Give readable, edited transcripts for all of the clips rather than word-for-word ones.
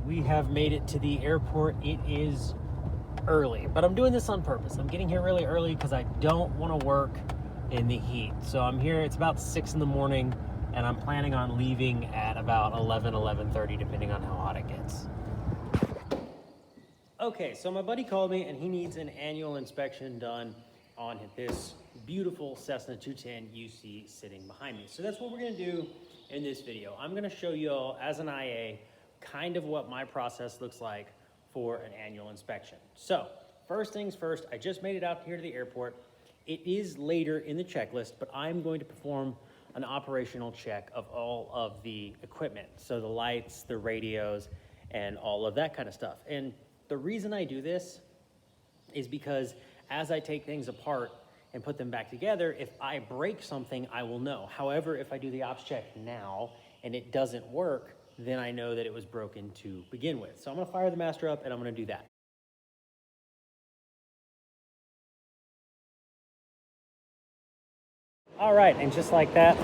We have made it to the airport. It is early, but I'm doing this on purpose. I'm getting here really early because I don't want to work in the heat. So I'm here, it's about 6 in the morning, and I'm planning on leaving at about 11:30, depending on how hot it gets. Okay, so my buddy called me and he needs an annual inspection done on this beautiful Cessna 210 you see sitting behind me. So that's what we're gonna do in this video. I'm gonna show you all, as an IA, kind of what my process looks like for an annual inspection. So first things first, I just made it out here to the airport. It is later in the checklist, but I'm going to perform an operational check of all of the equipment. So the lights, the radios, and all of that kind of stuff. And the reason I do this is because as I take things apart and put them back together, if I break something, I will know. However, if I do the ops check now and it doesn't work, then I know that it was broken to begin with. So I'm gonna fire the master up and I'm gonna do that. All right, and just like that,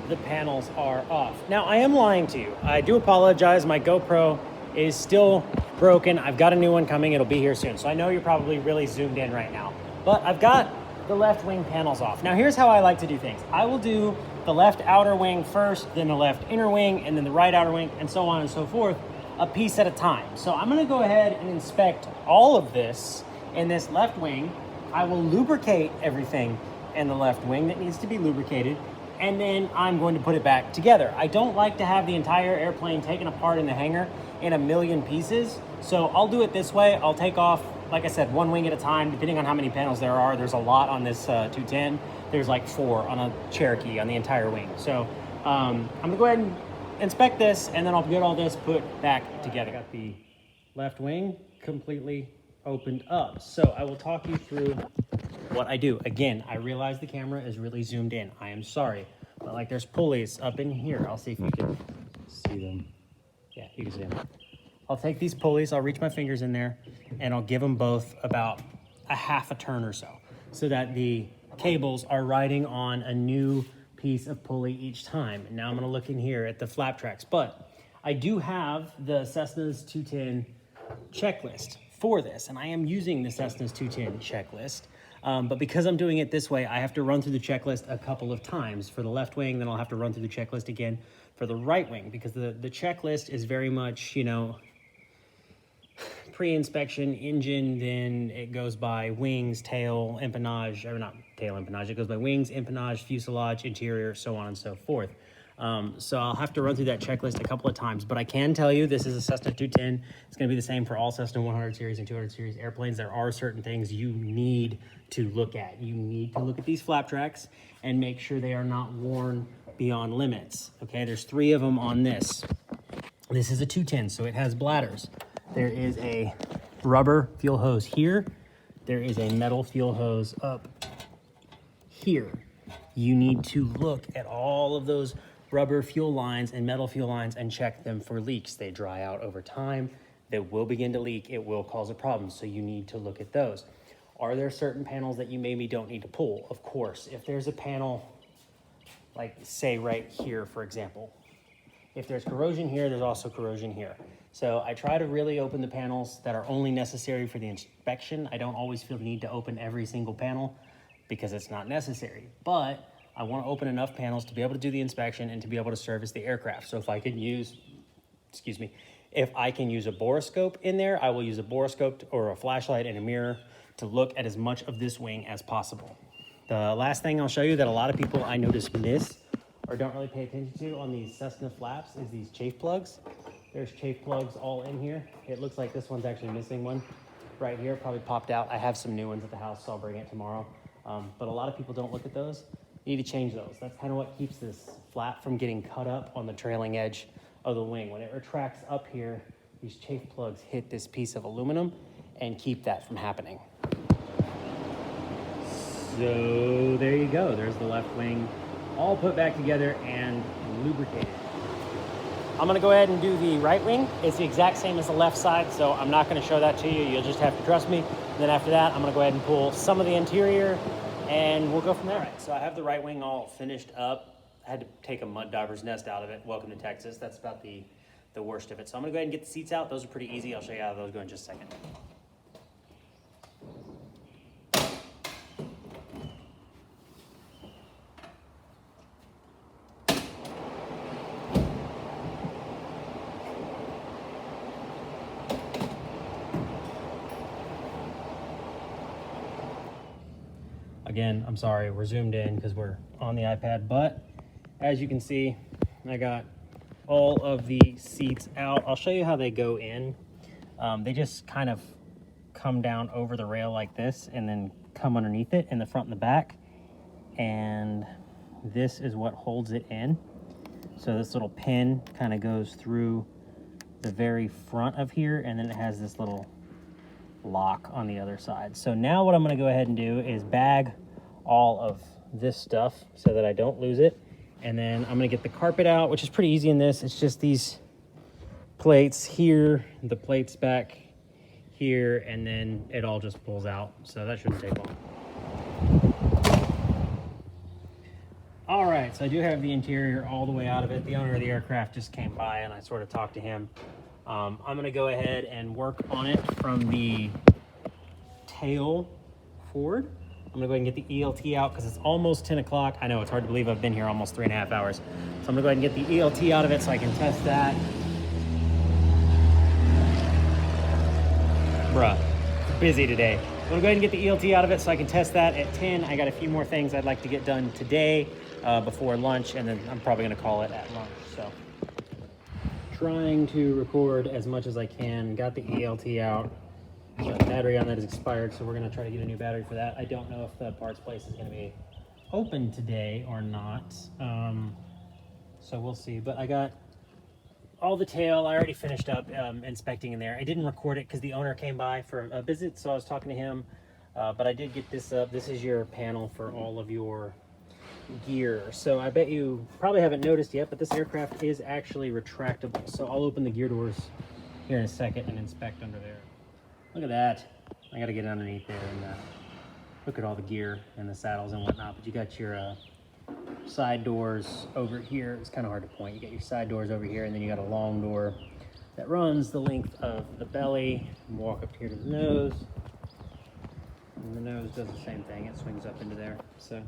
the panels are off. Now, I am lying to you. I do apologize. My GoPro is still broken. I've got a new one coming. It'll be here soon. So I know you're probably really zoomed in right now, but I've got the left wing panels off. Now, here's how I like to do things. I will do the left outer wing first, then the left inner wing, and then the right outer wing, and so on and so forth, a piece at a time. So I'm gonna go ahead and inspect all of this in this left wing. I will lubricate everything in the left wing that needs to be lubricated, and then I'm going to put it back together. I don't like to have the entire airplane taken apart in the hangar in a million pieces, so I'll do it this way. I'll take off, like I said, one wing at a time, depending on how many panels there are. There's a lot on this 210. There's like 4 on a Cherokee on the entire wing. So I'm gonna go ahead and inspect this, and then I'll get all this put back together. Got the left wing completely opened up. So I will talk you through what I do. Again, I realize the camera is really zoomed in. I am sorry, but like there's pulleys up in here. I'll see if you can see them. Yeah, you can see them. I'll take these pulleys, I'll reach my fingers in there, and I'll give them both about a half a turn or so that the cables are riding on a new piece of pulley each time. And now I'm gonna look in here at the flap tracks, but I do have the Cessna's 210 checklist for this, and I am using the Cessna's 210 checklist. But because I'm doing it this way, I have to run through the checklist a couple of times for the left wing, then I'll have to run through the checklist again for the right wing, because the checklist is very much, you know, pre-inspection engine, then it goes by wings, tail, empennage, or not tail empennage, it goes by wings, empennage, fuselage, interior, so on and so forth. So I'll have to run through that checklist a couple of times, but I can tell you this is a Cessna 210. It's going to be the same for all Cessna 100 series and 200 series airplanes. There are certain things you need to look at. You need to look at these flap tracks and make sure they are not worn beyond limits. Okay, there's 3 of them on this. This is a 210, so it has bladders. There is a rubber fuel hose here. There is a metal fuel hose up here. You need to look at all of those rubber fuel lines and metal fuel lines and check them for leaks. They dry out over time. They will begin to leak. It will cause a problem, so you need to look at those. Are there certain panels that you maybe don't need to pull? Of course. If there's a panel, like say right here, for example, if there's corrosion here, there's also corrosion here. So I try to really open the panels that are only necessary for the inspection. I don't always feel the need to open every single panel because it's not necessary, but I want to open enough panels to be able to do the inspection and to be able to service the aircraft. So if I can use, if I can use a borescope in there, I will use a borescope or a flashlight and a mirror to look at as much of this wing as possible. The last thing I'll show you that a lot of people I notice miss or don't really pay attention to on these Cessna flaps is these chafe plugs. There's chafe plugs all in here. It looks like this one's actually missing one right here, probably popped out. I have some new ones at the house, so I'll bring it tomorrow. But a lot of people don't look at those. You need to change those. That's kind of what keeps this flap from getting cut up on the trailing edge of the wing. When it retracts up here, these chafe plugs hit this piece of aluminum and keep that from happening. So there you go. There's the left wing all put back together and lubricated. I'm gonna go ahead and do the right wing. It's the exact same as the left side, so I'm not gonna show that to you. You'll just have to trust me. And then after that, I'm gonna go ahead and pull some of the interior and we'll go from there. All right, so I have the right wing all finished up. I had to take a mud dauber's nest out of it. Welcome to Texas. That's about the the worst of it. So I'm gonna go ahead and get the seats out. Those are pretty easy. I'll show you how those go in just a second. Again, I'm sorry, we're zoomed in because we're on the iPad, but as you can see, I got all of the seats out. I'll show you how they go in. They just kind of come down over the rail like this and then come underneath it in the front and the back. And this is what holds it in. So this little pin kind of goes through the very front of here, and then it has this little lock on the other side. So now what I'm going to go ahead and do is bag all of this stuff so that I don't lose it. And then I'm going to get the carpet out, which is pretty easy in this. It's just these plates here, the plates back here, and then it all just pulls out. So that shouldn't take long. All right, so I do have the interior all the way out of it. The owner of the aircraft just came by and I sort of talked to him. I'm going to go ahead and work on it from the tail forward. I'm gonna go ahead and get the ELT out because it's almost 10 o'clock. I know it's hard to believe I've been here almost 3.5 hours. So I'm gonna go ahead and get the ELT out of it so I can test that. Bruh, busy today. I'm gonna go ahead and get the ELT out of it so I can test that at 10. I got a few more things I'd like to get done today before lunch, and then I'm probably gonna call it at lunch. So trying to record as much as I can. Got the ELT out. The battery on that is expired, so we're going to try to get a new battery for that. I don't know if the parts place is going to be open today or not, so we'll see. But I got all the tail. I already finished up inspecting in there. I didn't record it because the owner came by for a visit, so I was talking to him. But I did get this up. This is your panel for all of your gear. So I bet you probably haven't noticed yet, but this aircraft is actually retractable. So I'll open the gear doors here in a second and inspect under there. Look at that. I got to get underneath there and look at all the gear and the saddles and whatnot. But you got your side doors over here. It's kind of hard to point. You got your side doors over here, and then you got a long door that runs the length of the belly. And walk up here to the nose. And the nose does the same thing. It swings up into there. So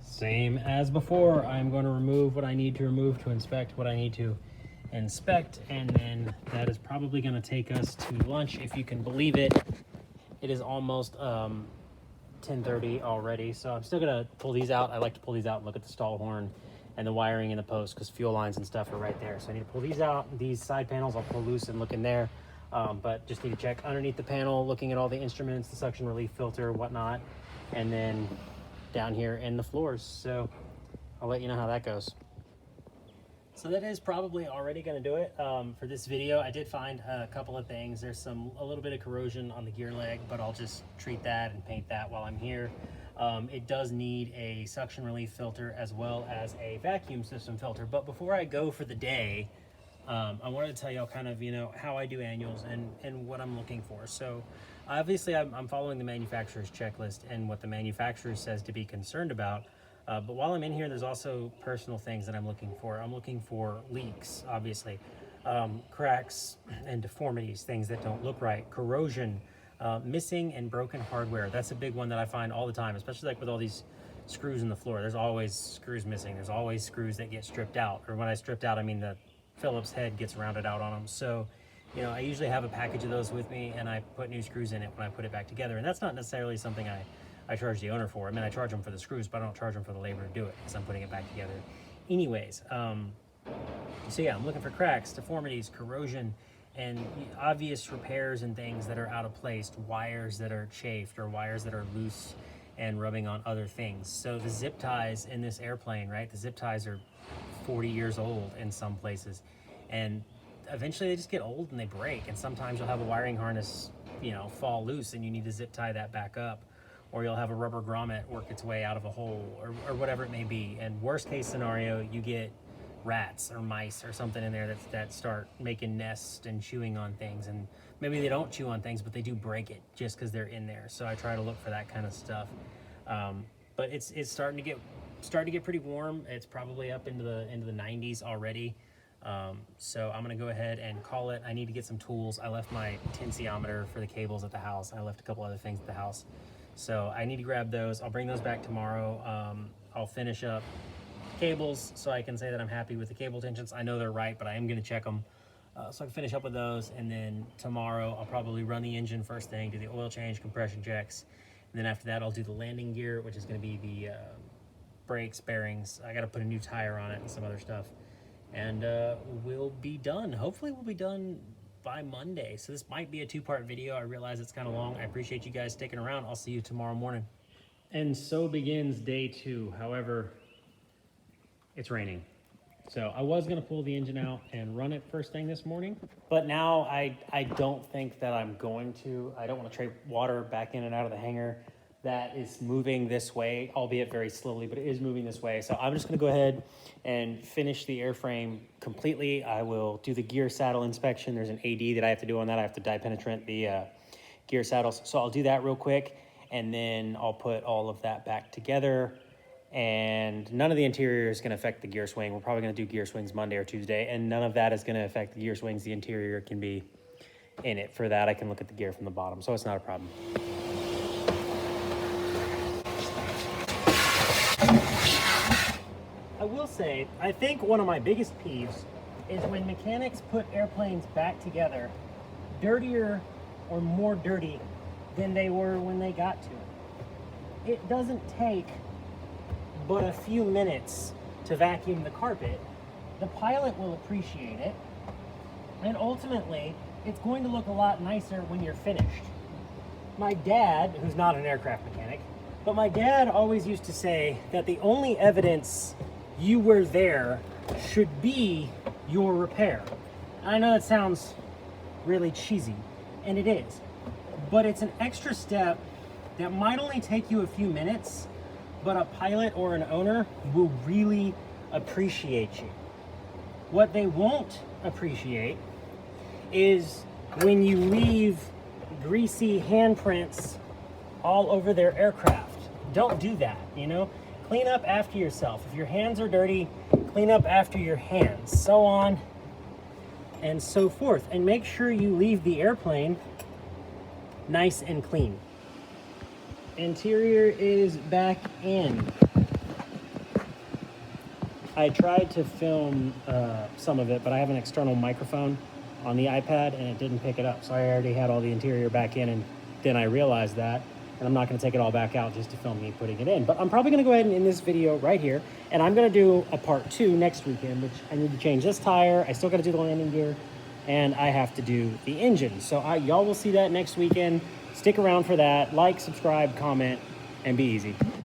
same as before. I'm going to remove what I need to remove to inspect what I need to inspect, and then that is probably going to take us to lunch, if you can believe it. It is almost 10:30 already, so I'm still going to pull these out. I like to pull these out and look at the stall horn and the wiring in the post because fuel lines and stuff are right there. So I need to pull these out. These side panels I'll pull loose and look in there, but just need to check underneath the panel, looking at all the instruments, the suction relief filter, whatnot, and then down here in the floors. So I'll let you know how that goes. So that is probably already going to do it for this video. I did find a couple of things. There's a little bit of corrosion on the gear leg, but I'll just treat that and paint that while I'm here. It does need a suction relief filter as well as a vacuum system filter. But before I go for the day, I wanted to tell y'all kind of, how I do annuals and what I'm looking for. So obviously I'm following the manufacturer's checklist and what the manufacturer says to be concerned about. But while I'm in here, there's also personal things that I'm looking for. I'm looking for leaks, obviously, cracks and deformities, things that don't look right, corrosion, missing and broken hardware. That's a big one that I find all the time, especially like with all these screws in the floor. There's always screws missing. There's always screws that get stripped out. Or when I stripped out, I mean the Phillips head gets rounded out on them. So, I usually have a package of those with me, and I put new screws in it when I put it back together. And that's not necessarily something I charge the owner for. I mean, I charge them for the screws, but I don't charge them for the labor to do it because I'm putting it back together. Anyways, so yeah, I'm looking for cracks, deformities, corrosion, and obvious repairs and things that are out of place, wires that are chafed or wires that are loose and rubbing on other things. So the zip ties in this airplane, right? The zip ties are 40 years old in some places, and eventually they just get old and they break. And sometimes you'll have a wiring harness, fall loose, and you need to zip tie that back up. Or you'll have a rubber grommet work its way out of a hole, or whatever it may be. And worst case scenario, you get rats or mice or something in there that start making nests and chewing on things. And maybe they don't chew on things, but they do break it just because they're in there. So I try to look for that kind of stuff. But it's starting to get pretty warm. It's probably up into the 90s already. So I'm gonna go ahead and call it. I need to get some tools. I left my tensiometer for the cables at the house. I left a couple other things at the house. So I need to grab those. I'll bring those back tomorrow. I'll finish up cables so I can say that I'm happy with the cable tensions. I know they're right, but I am gonna check them. So I can finish up with those, and then tomorrow I'll probably run the engine first thing, do the oil change, compression checks, and then after that I'll do the landing gear, which is gonna be the brakes, bearings. I gotta put a new tire on it and some other stuff. And we'll be done. Hopefully we'll be done by Monday. So this might be a two-part video. I realize it's kind of long. I appreciate you guys sticking around. I'll see you tomorrow morning. And so begins day 2. However, it's raining. So I was gonna pull the engine out and run it first thing this morning, but now I don't think that I'm going to. I don't wanna trade water back in and out of the hangar. That is moving this way, albeit very slowly, but it is moving this way. So I'm just gonna go ahead and finish the airframe completely. I will do the gear saddle inspection. There's an AD that I have to do on that. I have to dye penetrant the gear saddles. So I'll do that real quick, and then I'll put all of that back together. And none of the interior is gonna affect the gear swing. We're probably gonna do gear swings Monday or Tuesday, and none of that is gonna affect the gear swings. The interior can be in it. For that, I can look at the gear from the bottom, so it's not a problem. I will say, I think one of my biggest peeves is when mechanics put airplanes back together dirtier or more dirty than they were when they got to it. It doesn't take but a few minutes to vacuum the carpet. The pilot will appreciate it, and ultimately, it's going to look a lot nicer when you're finished. My dad, who's not an aircraft mechanic, but my dad always used to say that the only evidence you were there should be your repair. I know that sounds really cheesy, and it is, but it's an extra step that might only take you a few minutes, but a pilot or an owner will really appreciate you. What they won't appreciate is when you leave greasy handprints all over their aircraft. Don't do that, you know? Clean up after yourself. If your hands are dirty, clean up after your hands, so on and so forth. And make sure you leave the airplane nice and clean. Interior is back in. I tried to film some of it, but I have an external microphone on the iPad and it didn't pick it up. So I already had all the interior back in, and then I realized that, and I'm not gonna take it all back out just to film me putting it in. But I'm probably gonna go ahead and end this video right here, and I'm gonna do a part 2 next weekend, which I need to change this tire. I still gotta do the landing gear, and I have to do the engine. So y'all will see that next weekend. Stick around for that. Like, subscribe, comment, and be easy.